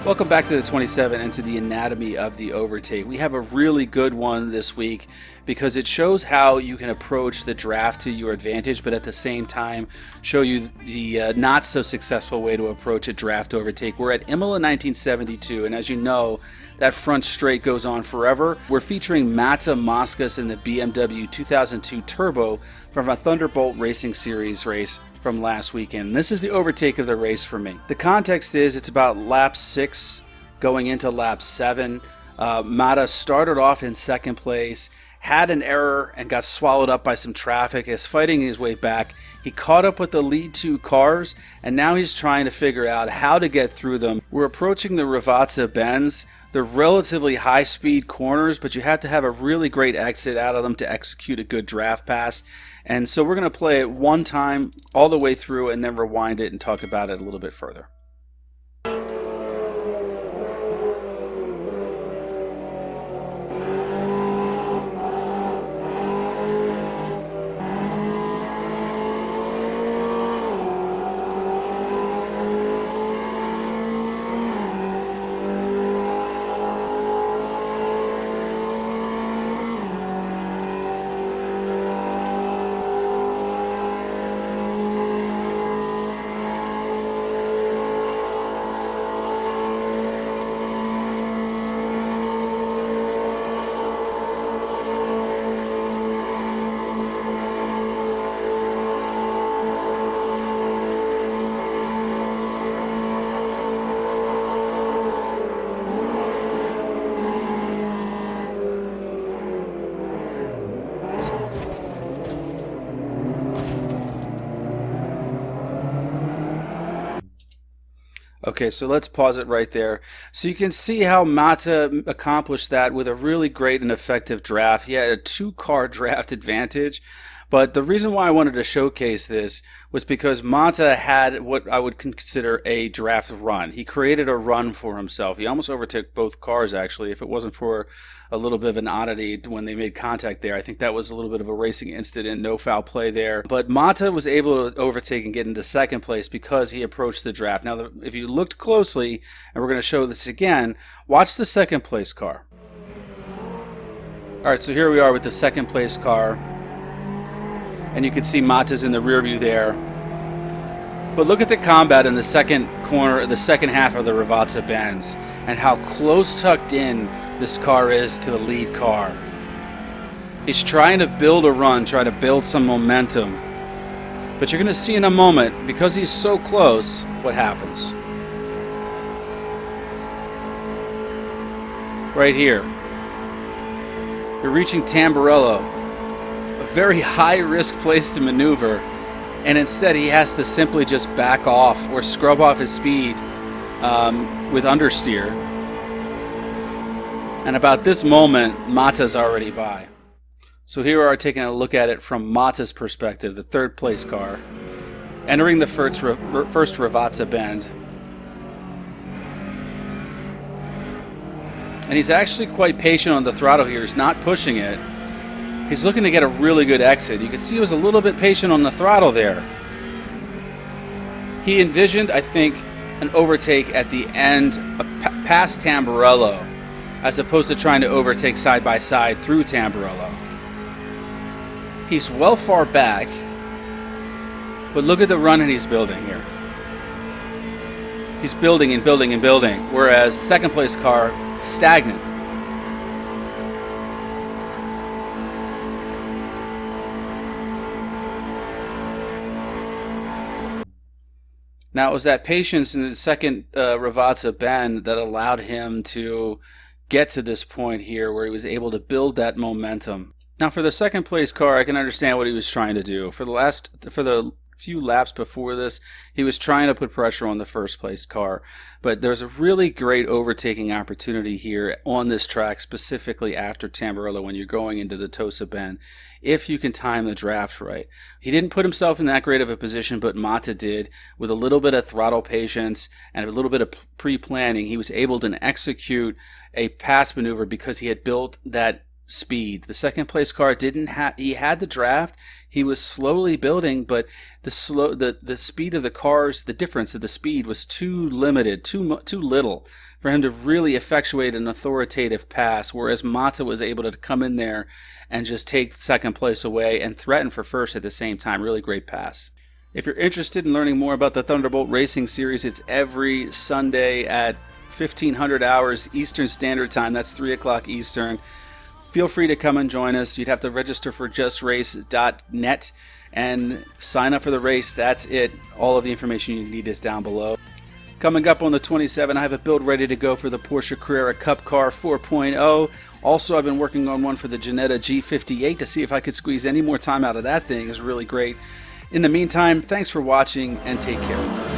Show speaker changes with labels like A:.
A: Welcome back to the 27 and to the anatomy of the overtake. We have a really good one this week because it shows how you can approach the draft to your advantage, but at the same time show you the not so successful way to approach a draft overtake. We're at Imola 1972, and as you know, that front straight goes on forever. We're featuring Mata Moscas in the BMW 2002 Turbo from a Thunderbolt Racing Series race from last weekend. This is the overtake of the race for me. The context is it's about lap 6 going into lap 7. Mata started off in second place, had an error and got swallowed up by some traffic. Is fighting his way back. He caught up with the lead two cars, and now he's trying to figure out how to get through them. We're approaching the Ravazza bends. They're relatively high-speed corners, but you have to have a really great exit out of them to execute a good draft pass. And so we're going to play it one time all the way through and then rewind it and talk about it a little bit further. Okay, so let's pause it right there. So you can see how Mata accomplished that with a really great and effective draft. He had a 2-car draft advantage. But the reason why I wanted to showcase this was because Mata had what I would consider a draft run. He created a run for himself. He almost overtook both cars, actually. If it wasn't for a little bit of an oddity when they made contact there, I think that was a little bit of a racing incident, no foul play there. But Mata was able to overtake and get into second place because he approached the draft. Now, if you looked closely, and we're going to show this again, watch the second place car. All right, so here we are with the second place car. And you can see Mata's in the rear view there. But look at the combat in the second corner, the second half of the Ravazza bends, and how close tucked in this car is to the lead car. He's trying to build a run, try to build some momentum. But you're going to see in a moment, because he's so close, what happens. Right here. You're reaching Tamburello. Very high-risk place to maneuver, and instead he has to simply just back off or scrub off his speed with understeer. And about this moment, Mata's already by. So here we are taking a look at it from Mata's perspective, the third place car, entering the first Ravazza bend. And he's actually quite patient on the throttle here. He's not pushing it. He's looking to get a really good exit. You can see he was a little bit patient on the throttle there. He envisioned, I think, an overtake at the end, past Tamburello, as opposed to trying to overtake side by side through Tamburello. He's well far back, but look at the run that he's building here. He's building and building and building, whereas second place car, stagnant. Now, it was that patience in the second Ravazza bend that allowed him to get to this point here where he was able to build that momentum. Now, for the second place car, I can understand what he was trying to do. For the few laps before this, he was trying to put pressure on the first place car. But there's a really great overtaking opportunity here on this track, specifically after Tamburello when you're going into the Tosa bend, if you can time the draft right. He didn't put himself in that great of a position, but Mata did. With a little bit of throttle patience and a little bit of pre-planning, he was able to execute a pass maneuver because he had built that speed. The second place car didn't have, he had the draft, he was slowly building, but the speed of the cars, the difference of the speed was too limited, too little for him to really effectuate an authoritative pass, whereas Mata was able to come in there and just take second place away and threaten for first at the same time. Really great pass. If you're interested in learning more about the Thunderbolt Racing Series, it's every Sunday at 1500 hours Eastern Standard Time. That's 3 o'clock Eastern. Feel free to come and join us. You'd have to register for justrace.net and sign up for the race. That's it. All of the information you need is down below. Coming up on the 27th, I have a build ready to go for the Porsche Carrera Cup Car 4.0. Also, I've been working on one for the Ginetta G58 to see if I could squeeze any more time out of that thing. It's really great. In the meantime, thanks for watching and take care.